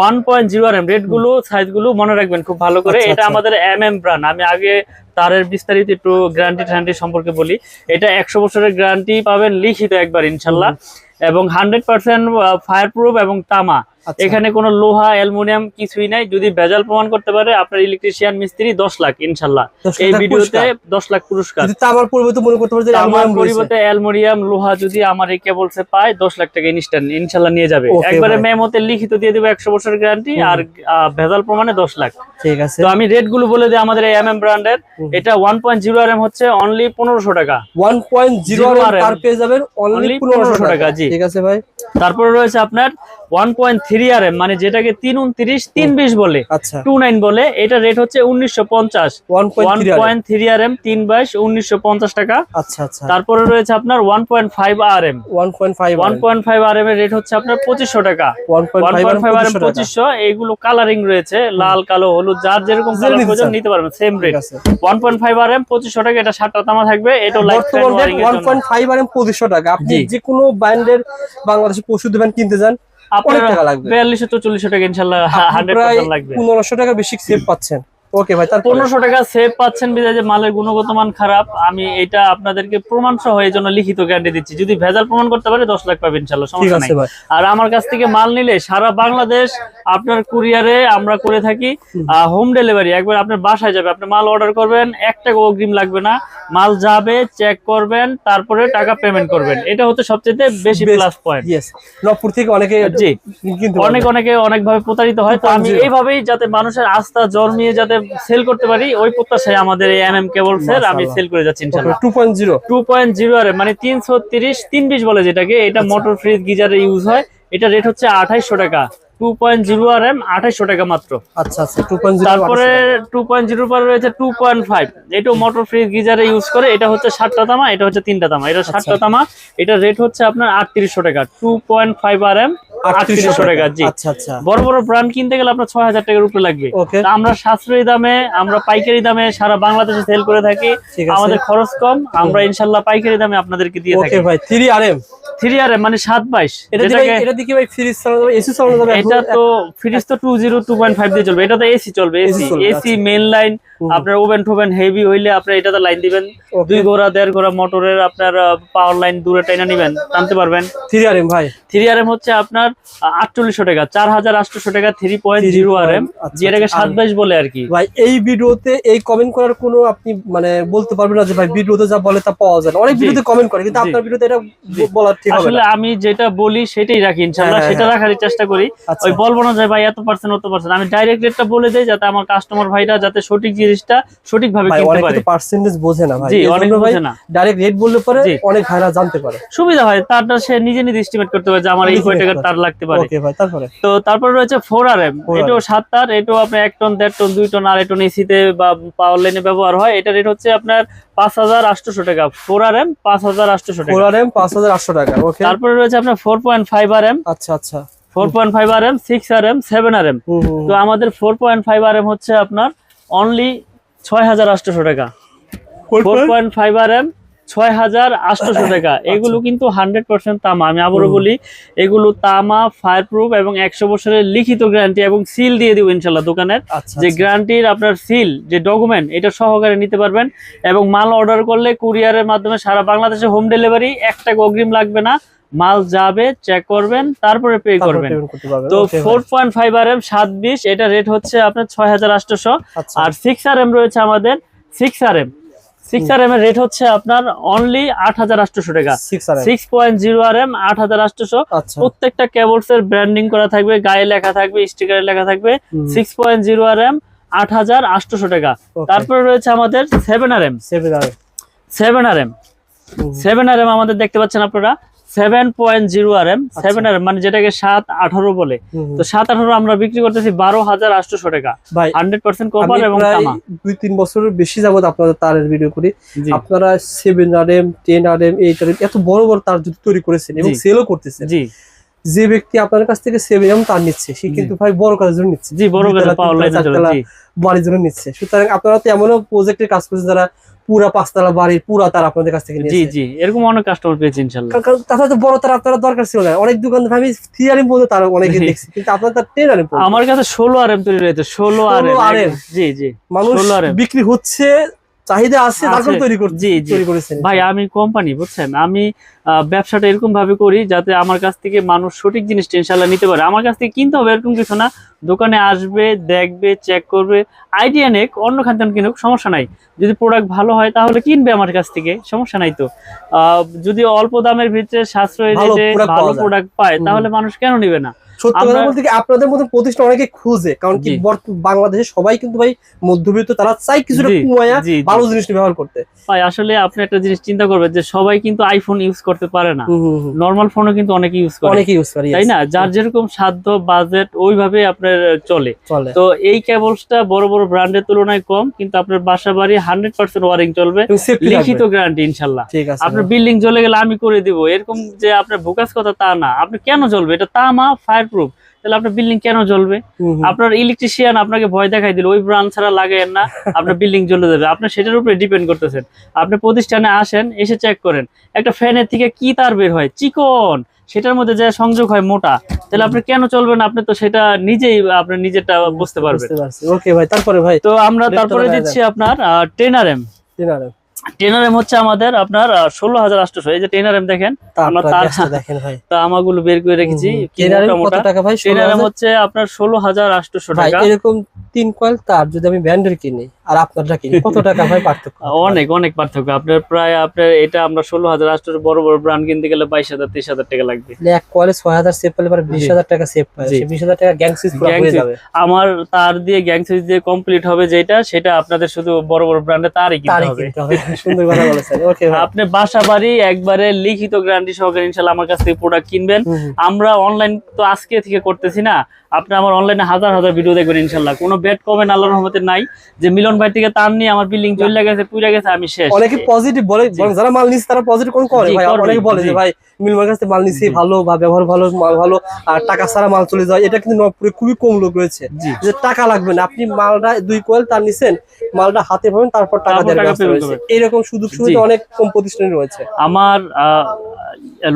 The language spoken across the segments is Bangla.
1.0 RM রেট গুলো সাইজ গুলো মনে রাখবেন খুব ভালো করে। এটা আমাদের MM ব্র্যান্ড। আমি আগে তারের বিস্তারিত একটু গ্যারান্টি সম্পর্কে বলি। এটা 100 বছরের গ্যারান্টি পাবেন লিখিত একবার ইনশাআল্লাহ, এবং 100% ফায়ার প্রুফ এবং তামা। এখানে কোনো লোহা অ্যালুমিনিয়াম কিছুই নাই। যদি ভেজাল প্রমাণ করতে পারে আপনার ইলেকট্রিশিয়ান মিস্ত্রি 10 লাখ ইনশাআল্লাহ। এই ভিডিওতে 10 লাখ পুরস্কার। যদি তামার পরিবর্তে মনে করতে পারে যে অ্যালুমিনিয়াম লোহা যদি আমার এই কেবলসে পায় 10 লাখ টাকা ইনস্ট্যান্ট ইনশাআল্লাহ নিয়ে যাবে। একবারে মেমোতে লিখিত দিয়ে দেব 100 বছরের গ্যারান্টি আর ভেজাল প্রমাণে 10 লাখ। ঠিক আছে, তো আমি রেট গুলো বলে দিই। আমাদের এই MM ব্র্যান্ডের এটা 1.0 RM হচ্ছে অনলি 1500 টাকা। 1.0 RM পার পেয়ে যাবেন অনলি 1500 টাকা। জি ঠিক আছে ভাই। তারপরে রয়েছে আপনার 1.3 RM, মানে যেটাকে 329 320 বলে, 29 বলে। এটা রেট হচ্ছে 1950। 1.3 RM 322 1950 টাকা। আচ্ছা আচ্ছা। তারপরে রয়েছে আপনার 1.5 RM। 1.5 RM এর রেট হচ্ছে আপনার 2500 টাকা। 1.5 RM 2500। এইগুলো কালারিং রয়েছে, লাল কালো হলুদ, যার যেরকম কালার প্রয়োজন নিতে পারবেন। সেম রেট 1.5 RM 2500 টাকা। এটা 7টা তামা থাকবে। এটা লাইফ টাইম ওয়ারেন্টি। 1.5 RM 2500 টাকা। আপনি যে কোনো ব্র্যান্ডের বাংলাদেশে পশু দিবেন কিনতে যান অনেক টাকা লাগবে। 4200 টাকা ইনশাআল্লাহ 100% লাগবে। 1500 টাকা বেশি সেভ পাচ্ছেন। ওকে ভাই, তারপর 1500 টাকা সেভ পাচ্ছেন বিধায় যে মালের গুণগত মান খারাপ। আমি এটা আপনাদেরকে প্রমাণ সহ এই জন্য লিখিত গ্যারান্টি দিচ্ছি। যদি ভেজাল প্রমাণ করতে পারে 10 লাখ পাবেন ইনশাআল্লাহ, সমস্যা নাই। আর আমার কাছ থেকে মাল নিলে সারা বাংলাদেশ আপনার কুরিয়ারে আমরা করে থাকি হোম ডেলিভারি। একবার আপনার বাসায় যাবে, আপনি মাল অর্ডার করবেন, 1 টাকা অগ্রিম লাগবে না। মাল যাবে, চেক করবেন, তারপরে টাকা পেমেন্ট করবেন। এটা হচ্ছে সবচেয়ে বেশি প্লাস পয়েন্ট। নবপুর থেকে অনেকে অনেকভাবে প্রতারিত হয়। তো আমি এইভাবেই যাতে মানুষের আস্থা জন্মিয়ে যাতে সেল করতে পারি, ওই প্রত্যাশায় আমাদের এই MM কেবলস এর আমি সেল করে যাচ্ছি ইনশাআল্লাহ। 2.0 RM মানে 330 320 বলে যেটাকে। এটা মোটর ফ্রিজ গিজারে ইউজ হয়। এটা রেট হচ্ছে 2800 টাকা। 2.0 RM 2800 টাকা মাত্র। আচ্ছা আচ্ছা। 2.0 তারপরে 2.0 পরে রয়েছে 2.5। এটা মোটর ফ্রিজ গিজারে ইউজ করে। এটা হচ্ছে 7টা তামা, এটা হচ্ছে 3টা তামা। এটা 7টা তামা। এটা রেট হচ্ছে আপনার 3800 টাকা। 2.5 RM 3800 টাকা। জি আচ্ছা আচ্ছা। বড় বড় ব্র্যান্ড কিনতে গেলে আপনার 6000 টাকার উপরে লাগবে। আমরা সাশ্রয়ী দামে, আমরা পাইকারি দামে সারা বাংলাদেশে সেল করে থাকি। আমাদের খরচ কম, আমরা ইনশাআল্লাহ পাইকারি দামে আপনাদেরকে দিয়ে থাকি। ওকে ভাই, 3 RM মানে 722। এটা দিকে ভাই ফ্রিজ চালানো যাবে, এসি চালানো যাবে। এটা তো ফ্রিজ তো 2.5 দিয়ে চলবে। এটা তো এসি চলবে। AC main line. আপনার ওভেন টোভেন হেভি হইলে আপনি এটাতে লাইন দিবেন। 2 ঘোড়া 1.5 ঘোড়া মোটরের আপনার পাওয়ার লাইন দূরে টাইনা নেবেন, টানতে পারবেন। 3 RM ভাই, 3 RM হচ্ছে আপনার 4800 টাকা। 4800 টাকা 3.0 RM, যেটাকে 722 বলে আর কি। ভাই এই ভিডিওতে এই কমেন্ট করার কোনো আপনি মানে বলতে পারবেন না যে ভাই ভিডিওতে যা বলে তা পাওয়া যায় না। অনেক ভিডিওতে কমেন্ট করে, কিন্তু আপনার ভিডিওতে এটা বলা ঠিক হবে না। আসলে আমি যেটা বলি সেটাই রাখি ইনশাআল্লাহ, সেটা রাখার চেষ্টা করি। ওই বলবো না যে ভাই এত% অত%। আমি ডাইরেক্ট রেটটা বলে দেই যাতে আমার কাস্টমার ভাইরা যাতে সঠিক জিনিসটা সঠিকভাবে কিনতে পারে। অনেকে পার্সেন্টেজ বোঝে না ভাই। জি অনেক বোঝে না। ডাইরেক্ট রেট বললে পরে অনেক ভাইরা জানতে পারে, সুবিধা হয়। তারটা সে নিজে এস্টিমেট করতে পারে যে আমার এই কয় টাকার তার লাগতে পারে। ওকে ভাই, তারপরে তো তারপর রয়েছে 4 RM। এটাও 7 তার। এটাও আপনি 1 টন 1.5 টন 2 টন 2.5 টন এসিতে বা পাওয়ার লাইনে ব্যবহার হয়। এটা রেট হচ্ছে আপনার 5800 টাকা। 4 RM 5800 টাকা। 4 RM 5800 টাকা। ওকে। তারপরে রয়েছে আপনার 4.5 RM। আচ্ছা আচ্ছা। 4.5 RM 6 RM 7 RM। তো আমাদের 4.5 RM হচ্ছে আপনার অনলি 6800 টাকা। 4.5 RM 6800 টাকা। এগুলো কিন্তু 100% তামা। আমি আবারও বলি, এগুলো তামা, ফায়ার প্রুফ এবং 100 বছরের লিখিত গ্যারান্টি এবং সিল দিয়ে দিব ইনশাআল্লাহ দোকানের। যে গ্যারান্টির আপনার সিল, যে ডকুমেন্ট, এটা সহকারে নিতে পারবেন। এবং মাল অর্ডার করলে কুরিয়ারের মাধ্যমে সারা বাংলাদেশে হোম ডেলিভারি। 1 টাকা অগ্রিম লাগবে না। মাল যাবে, চেক করবেন, তারপরে পে করবেন। তো 4.5 RM 720, এটা রেট হচ্ছে আপনার 6800। আর 6 RM রয়েছে আমাদের 6 RM। 6 RM এর রেট হচ্ছে আপনার অনলি 8800 টাকা। 6.0 RM 8800। প্রত্যেকটা কেবলস এর ব্র্যান্ডিং করা থাকবে, গায়ে লেখা থাকবে, স্টিকারে লেখা থাকবে। 6.0 RM 8800 টাকা। তারপরে রয়েছে আমাদের 7 RM। 7 RM আমাদের দেখতে পাচ্ছেন আপনারা 7.0 RM। 7 RM মানে যেটাকে 718 বলে। তো 718 আমরা বিক্রি করতেছি 12800 টাকা। 100% কপার এবং তামা। 2-3 বছরের বেশি যাবত আপনাদের তারের ভিডিও করি। আপনারা 7 RM 10 RM 8 RM এত বড় বড় তার যদি তৈরি করেছেন এবং সেলও করতেছেন। জি। যে ব্যক্তি আপনার কাছ থেকে 7 RM তার নিচ্ছে, সে কিন্তু ভাই বড় কাজের জন্য নিচ্ছে। জি, বড় কাজে পাওয়ার লাইনের জন্য, জি, বাড়ির জন্য নিচ্ছে। সুতরাং আপনারা তো এমনও প্রজেক্টের কাজ করছেন যারা পুরা 5 তলা বাড়ির পুরা তার আপনাদের কাছ থেকে জি নিয়েছে। জি, এরকম অনেক কাস্টমার পেয়েছি ইনশাআল্লাহ। কারণ তাছাড়া তো বড় তার আপনারা দরকার ছিল না, অনেক দোকান আমি 3 আরএম পর্যন্ত তার অনেকে দেখছি, কিন্তু আপনার তার 10 আরএম পর্যন্ত। আমার কাছে 16 আরএম তৈরি রয়েছে, 16 আরএম। জি জি, মানুষ 16 আরএম বিক্রি হচ্ছে, চাহিদা আছে, তারপর তৈরি করছে। জি জি তৈরি করেছেন ভাই, আমি কোম্পানি বুঝছেন, আমি ব্যবসাটা এরকম ভাবে করি যাতে আমার কাছ থেকে মানুষ সঠিক জিনিসটা ইনশাআল্লাহ নিতে পারে। আমার কাছ থেকে কিনতে হবে এরকম কিছু না, দোকানে আসবে, দেখবে, চেক করবে, আইডিয়া নেক, অন্য খান থেকে কিনুক, সমস্যা নাই। যদি প্রোডাক্ট ভালো হয় তাহলে কিনবে আমার কাছ থেকে, সমস্যা নাই তো। যদি অল্প দামের ভিতরে সাশ্রয়ী রেটে ভালো প্রোডাক্ট পায় তাহলে মানুষ কেন নিবে না? সত্যি কথা বলতে কি আপনাদের মতো প্রতিষ্ঠান অনেকে খুঁজে, কারণ কি বাংলাদেশে সবাই কিন্তু ভাই মধ্যবিত্ত, তারা চাই কিছুটা কমায়া ভালো জিনিস ব্যবহার করতে। ভাই আসলে আপনি একটা জিনিস চিন্তা করবেন যে সবাই কিন্তু আইফোন ইউজ করতে পারে না, নরমাল ফোনও কিন্তু অনেকে ইউজ করে, তাই না? যার যেরকম সাধ্য বাজেট ওইভাবে আপনার চলে। তো এই কেবলসটা বড় বড় ব্র্যান্ডের তুলনায় কম, কিন্তু আপনার বাসা বাড়ি 100% ওয়ারিং চলবে, লিখিত গ্যারান্টি ইনশাআল্লাহ। আপনার বিল্ডিং জ্বলে গেলে আমি করে দিব, এরকম যে আপনার ভোকাস কথা তা না। আপনি কেন জ্বলবে? এটা তামা, ফায়ার প্রুফ, তাহলে আপনার বিল্ডিং কেন জ্বলবে? আপনার ইলেকট্রিশিয়ান আপনাকে ভয় দেখাই দিল, ওই ব্র্যান্ড ছাড়া লাগায়েন না, আপনার বিল্ডিং জ্বলে যাবে। আপনি সেটার উপরে ডিপেন্ড করতেছেন। আপনি প্রতিষ্ঠানে আসেন, এসে চেক করেন, একটা ফ্যানের থেকে কি তার বের হয় চিকন, সেটার মধ্যে যে সংযোগ হয় মোটা, তাহলে আপনি কেন চলবেন? আপনি তো সেটা নিজেই আপনি নিজেরটা বুঝতে পারবেন। ওকে ভাই, তারপরে ভাই তো আমরা তারপরে দিচ্ছি আপনার 10 আরএম। 10 আরএম হচ্ছে আমাদের আপনার 16,800। এই যে 10 আরএম দেখেন, আমরা তার দেখেন ভাই, তা আমাগুলো বের করে রেখেছি। 10 টাকা ভাই? 10 আরএম হচ্ছে আপনার 16,800 টাকা। এরকম 3 কয়েল তার যদি আমি ব্র্যান্ডের কিনি আর আপনারটা কিনি, কত টাকা ভাই পার্থক্য? অনেক অনেক পার্থক্য। আপনার প্রায় আপনার এটা আমরা 16,800 বড় বড় ব্র্যান্ড কিনতে গেলে 22,000 23,000 টাকা লাগবে। এক কয়েলে 6,000 সেভ পেলে পরে 20,000 টাকা সেভ পায়, 20,000 টাকা গ্যাং সুইচ পুরো হয়ে যাবে। আমার তার দিয়ে গ্যাং সুইচ দিয়ে কমপ্লিট হবে যেটা, সেটা আপনাদের শুধু বড় বড় ব্র্যান্ডে তারই কিনতে হবে। সুন্দর কথা বলেছেন। ওকে ভাই, আপনি বাসা বাড়ি একবারে লিখিত গ্যারান্টি সহকারে ইনশাআল্লাহ আমার কাছ থেকে প্রোডাক্ট কিনবেন। আমরা অনলাইন তো আজকে থেকে করতেছি না, আপনি আমার অনলাইনে হাজার হাজার ভিডিও দেখবেন ইনশাআল্লাহ। কোনো ব্যাড কমেন্ট আল্লাহর রহমতে নাই যে মিলন ভাই থেকে তার নিয়ে আমার বিল্ডিং জ্বলে গেছে, পুড়ে গেছে, আমি শেষ। অনেকে পজিটিভ বলে, যারা মাল নিচ্ছে তারা পজিটিভ কোন করে ভাই, অনেকে বলে যে ভাই মিলন ভাইয়ের কাছে মাল নিছি ভালো, বা ব্যবহার ভালো, মাল ভালো, আর টাকা ছাড়া মাল চলে যায়। এটা কিন্তু নবপুরে খুবই কম লোক রয়েছে যে টাকা লাগবে না, আপনি মালটা 2 কয়েল তার নিছেন, মালটা হাতে পাবেন, তারপর টাকা দেবেন। এরকম সুযোগ সুবিধা অনেক কম প্রতিষ্ঠানে রয়েছে। আমার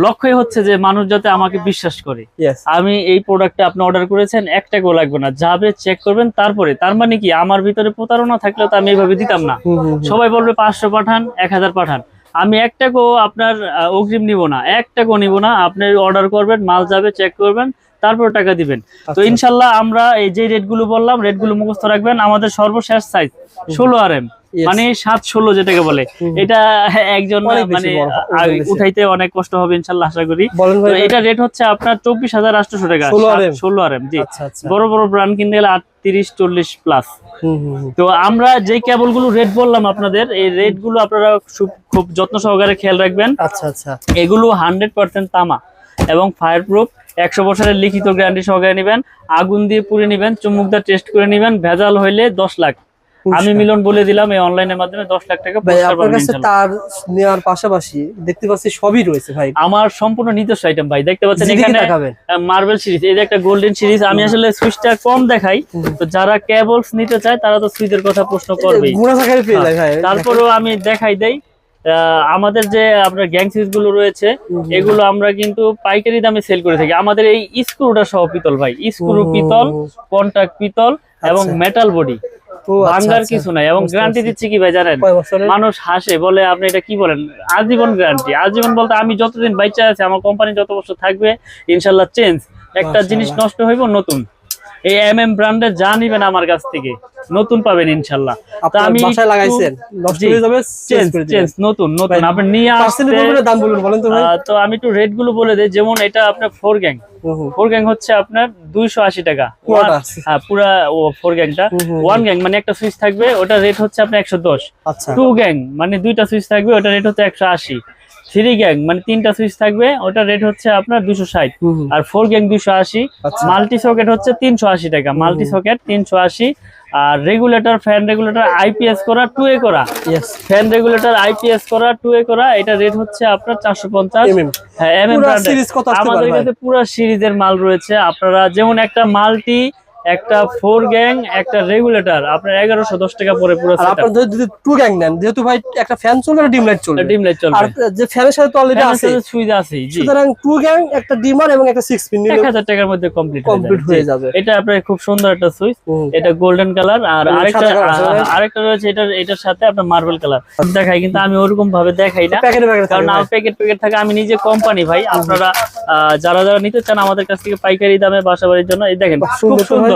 লক্ষ্যই হচ্ছে যে মানুষ যাতে আমাকে বিশ্বাস করে। আমি এই প্রোডাক্টটা আপনি অর্ডার করেছেন, 1 টাকাও লাগবে না, যাবে চেক করবেন তারপরে। তার মানে কি আমার ভিতরে প্রতারণা থাকলে তো আমি এইভাবে দিতাম না। সবাই বলবে 500 পাঠান, 1000 পাঠান, আমি 1 টাকাও আপনার অগ্রিম নিব না, 1 টাকাও নিব না। আপনি অর্ডার করবেন, মাল যাবে, চেক করবেন, তারপর টাকা দিবেন। তো ইনশাআল্লাহ আমরা এই যে রেটগুলো বললাম, রেটগুলো মুখস্থ রাখবেন। আমাদের সর্বশেষ সাইজ 16 আরএম, মানে 7-16 যেটাকে বলে, এটা একজন মানে উঠাইতে অনেক কষ্ট হবে ইনশাআল্লাহ, আশা করি। এটা রেট হচ্ছে আপনার 24,800 টাকা, 16 আরএম। জি, বড় বড় ব্র্যান্ড কিনতে গেলে 38-40 প্লাস। তো আমরা যে কেবল গুলো রেট বললাম আপনাদের, এই রেট গুলো আপনারা খুব যত্ন সহকারে খেয়াল রাখবেন। এগুলো 100% তামা এবং ফায়ার প্রুফ, 100 বছরের লিখিত গ্যারান্টি সহকারে নেবেন। আগুন দিয়ে পুড়ে নেবেন, চুম্বকদার টেস্ট করে নেবেন, ভেজাল হইলে 10 লাখ। আমি মিলন বলে দিলাম এই অনলাইনের মাধ্যমে 10 লাখ টাকা পুরস্কার পাবেন ইনশাআল্লাহ। তার নেওয়ার পাশাপাশি দেখতে পাচ্ছি সবই রয়েছে ভাই, আমার সম্পূর্ণ নিজস্ব আইটেম ভাই। দেখতে পাচ্ছেন এখানে মার্বেল সিরিজ, এই যে একটা গোল্ডেন সিরিজ। আমি আসলে সুইচটা কম দেখাই, তো যারা কেবলস নিতে চায় তারা তো সুইচের কথা প্রশ্ন করবেই, তারপরেও আমি দেখাই দেই। আমাদের যে আপনার গ্যাং সুইচ গুলো রয়েছে, এগুলো আমরা কিন্তু পাইকারি দামে সেল করে থাকি। আমাদের এই স্ক্রুটা সহ পিতল ভাই, স্ক্রু পিতল, কন্টাক্ট পিতল এবং মেটাল বডি, ভাঙার কিছু নাই। এবং গ্যারান্টি দিচ্ছি কি ভাই জানেন, মানুষ হাসে বলে আপনি এটা কি বলেন, আজীবন গ্যারান্টি। আজীবন বলতে আমি যতদিন বাইচা আছি, আমার কোম্পানি যত বছর থাকবে ইনশাআল্লাহ চেঞ্জ। একটা জিনিস নষ্ট হইব, নতুন এই MM ব্র্যান্ডের যা নিবেন আমার কাছ থেকে নতুন পাবেন ইনশাআল্লাহ। তো আমি বাসায় লাগাইছেন, নষ্ট হয়ে যাবে, চেঞ্জ নতুন নতুন আপনি নিয়ে আসতে দাম বলুন বলেন তো ভাই। তো আমি একটু রেট গুলো বলে দেই। যেমন এটা আপনার 4 গ্যাং হচ্ছে আপনার 280 টাকা। হ্যাঁ, পুরা 4 গ্যাংটা। 1 গ্যাং মানে একটা সুইচ থাকবে, ওটা রেট হচ্ছে আপনার 110। 2 গ্যাং মানে 2টা সুইচ থাকবে, ওটা রেট হচ্ছে 180। 3 গ্যাং মানে 3টা সুইচ থাকবে, ওটা রেট হচ্ছে আপনার 260। আর 4 গ্যাং 280। মাল্টি সকেট হচ্ছে 380 টাকা, মাল্টি সকেট 380। আর রেগুলেটর, ফ্যান রেগুলেটর IPS করা 2A করা, ফ্যান রেগুলেটর IPS করা 2A করা, এটা রেট হচ্ছে আপনার 450। হ্যাঁ, MM ব্র্যান্ডের আমাদের কাছে পুরো সিরিজের মাল রয়েছে। আপনারা যেমন একটা মাল্টি একটা 4 গ্যাং, একটা রেগুলেটর আপনার 1110 টাকা পরে পুরো আর সেটআপ। আপনার যদি 2 গ্যাং নেন, যেহেতু ভাই একটা ফ্যান চলবে আর ডিম লাইট চলবে, ডিম লাইট চলবে, আর যে ফ্যানের সাথে তো অলরেডি আছে, সুইচ আছে। জি, সুতরাং 2 গ্যাং, একটা ডিমার এবং একটা 6 পিন নিলে 1000 টাকার মধ্যে কমপ্লিট হয়ে যাবে। এটা আপনার খুব সুন্দর একটা সুইচ, এটা গোল্ডেন কালার। আর আরেকটা রয়েছে এটার সাথে আপনার মার্বেল কালার দেখাই, কিন্তু আমি ওরকম ভাবে দেখাই না, কারণ আমার প্যাকেট থাকে। আমি নিজে কোম্পানি ভাই, আপনারা যারা যারা নিতে চান আমাদের কাছ থেকে পাইকারি দামে বাসা বাড়ির জন্য, এই দেখেন খুব সুন্দর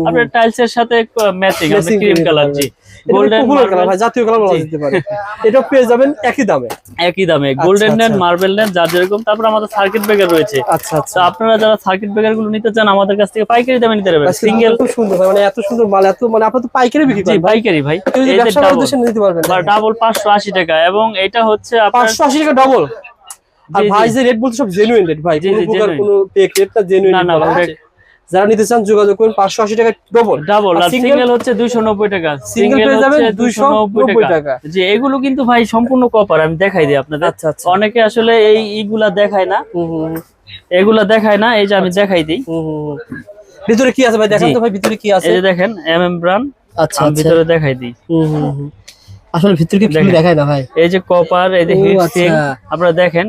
আপনার টাইলস এর সাথে ম্যাচিং আছে ক্রিম কালার। জি, গোল্ডেন কালার ভাই, জাতীয় কালার বলা যেতে পারে। এটা পেয়ে যাবেন একই দামে, গোল্ডেন নেন, মার্বেল নেন, যার যেরকম। তারপর আমাদের সার্কিট ব্রেকার রয়েছে। আচ্ছা আচ্ছা, তো আপনারা যারা সার্কিট ব্রেকার গুলো নিতে চান আমাদের কাছ থেকে পাইকারি দামে নিতে পারবেন। সিঙ্গেল খুব সুন্দর ভাই, মানে এত সুন্দর মাল, এত মানে আপনারা তো পাইকারি বিক্রি করেন। জি, পাইকারি ভাই, এই যে ডাবল নিতে পারবেন, ডাবল 580 টাকা, এবং এটা হচ্ছে 580 টাকা ডাবল। আর ভাই যে রেট বলতে সব জেনুইন রেট ভাই, কোনো প্রকার কোনো ফেক রেট না, জেনুইন না। যারা নিতে চান যোগাযোগ করুন, 580 টাকা ডাবল। আর সিঙ্গেল হচ্ছে 290 টাকা, সিঙ্গেল পেয়ে যাবেন 290 টাকা। জি, এগুলো কিন্তু ভাই সম্পূর্ণ কপার, আমি দেখাই দিই আপনাদের। আচ্ছা আচ্ছা, অনেকে আসলে এইগুলা দেখায় না, এগুলা দেখায় না, এই যে আমি দেখাই দিই ভিতরে কি আছে ভাই, দেখেন তো ভাই ভিতরে কি আছে। এই যে দেখেন এমএম ব্র্যান্ড। আচ্ছা, ভিতরে দেখাই দিই। আসলে ভিতরে কি ফিল দেখায় না ভাই, এই যে কপার, এই যে হিট সিং, আপনারা দেখেন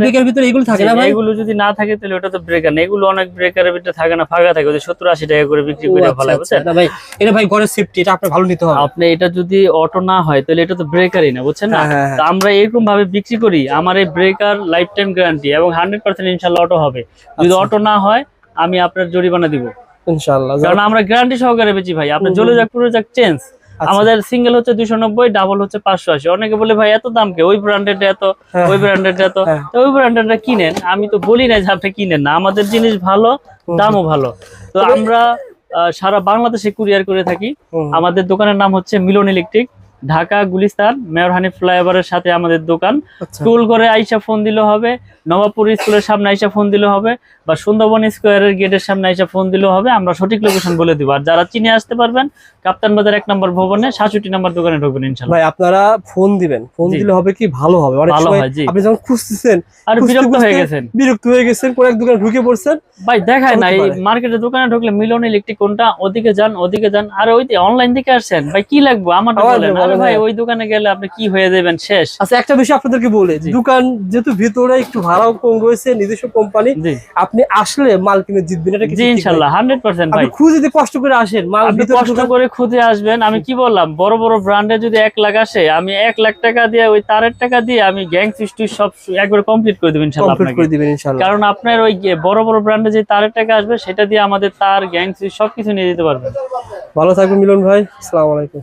ব্রেকারের ভিতরে এগুলো থাকে না ভাই। এগুলো যদি না থাকে তাহলে ওটা তো ব্রেকার না। এগুলো অনেক ব্রেকারের ভিতরে থাকে না, ফাঁকা থাকে, 70-80 টাকা করে বিক্রি করে ফেলা, বুঝছেন না ভাই। এটা ভাই ঘরের সেফটি, এটা আপনি ভালো নিতে হবে। আপনি এটা যদি অটো না হয় তাহলে এটা তো ব্রেকারই না, বুঝছেন না। তো আমরা এরকম ভাবে বিক্রি করি, আমার এই ব্রেকার লাইফ টাইম গ্যারান্টি এবং 100% ইনশাআল্লাহ অটো হবে। যদি অটো না হয় আমি আপনার জরিমানা দিব ইনশাআল্লাহ, কারণ আমরা গ্যারান্টি সহকারে বেচি ভাই। আপনি জ্বলে যাক পুরো যাক চেঞ্জ। আমাদের সিঙ্গেল হচ্ছে 290, ডাবল হচ্ছে 580। অনেকে বলে ভাই এত দাম কে, ওই ব্র্যান্ডেড এত, ওই ব্র্যান্ডেড এত। ওই ব্র্যান্ডেডটা কিনেন, আমি তো বলি না যে আপনি কিনেন না, আমাদের জিনিস ভালো, দামও ভালো। তো আমরা সারা বাংলাদেশে কুরিয়ার করে থাকি। আমাদের দোকানের নাম হচ্ছে মিলন ইলেকট্রিক, ঢাকা গুলিস্তান মেয়র হানিফ ফ্লাইওভারের সাথে আমাদের দোকান। টুল করে আইসা ফোন দিলে হবে, নবাবপুর স্কুলের সামনে আইসা ফোন দিলে হবে, বা সুন্দরবন স্কোয়ারের গেটের সামনে আইসা ফোন দিলে হবে, আমরা সঠিক লোকেশন বলে দিব। আর যারা চিনে আসতে পারবেন, কাপ্তান বাজার 1 নম্বর ভবনে 67 নম্বর দোকানে ঢুকবেন ইনশাআল্লাহ। ভাই আপনারা ফোন দিবেন, ফোন দিলে হবে কি ভালো হবে, অনেক সময় আপনি যখন খুঁজতেছেন আর বিরক্ত হয়ে গেছেন, কোন এক দোকানে ঢুকে পড়ছেন, ভাই দেখায় না। এই মার্কেটের দোকানে ঢুকলে মিলন ইলেকট্রিক কোনটা, ওদিকে যান, আর ওই অনলাইন থেকে আসছেন ভাই, কি লাগবে আমার বলেন। আরে ভাই ওই দোকানে গেলে আপনি কি হয়ে যাবেন শেষ। আচ্ছা, একটা বিষয় আপনাদেরকে বলে, দোকান যেহেতু ভিতরে একটু ভাড়াও কম রয়েছে, নিজস্ব কোম্পানি, আপনি আসলে মাল কিনে জিতবেন, এটা কি ইনশাআল্লাহ 100% ভাই। আপনি খুঁজে দিতে কষ্ট করে আসেন, মাল ভিতরে কষ্ট করে খুঁজে আসবেন। আমি কি বললাম, বড় বড় ব্র্যান্ডে যদি 1 লাখ আসে, আমি 1 লাখ টাকা দিয়ে ওই তারের টাকা দিয়ে আমি গ্যাং সিস্টেম সব একবার কমপ্লিট করে দেব ইনশাআল্লাহ আপনাকে। কারণ আপনার ওই বড় বড় ব্র্যান্ডে যে তারের টাকা আসবে, সেটা দিয়ে আমাদের তার গ্যাং সিস্টেম সবকিছু নিয়ে যেতে পারবেন। ভালো থাকবেন মিলন ভাই, আসসালামু আলাইকুম।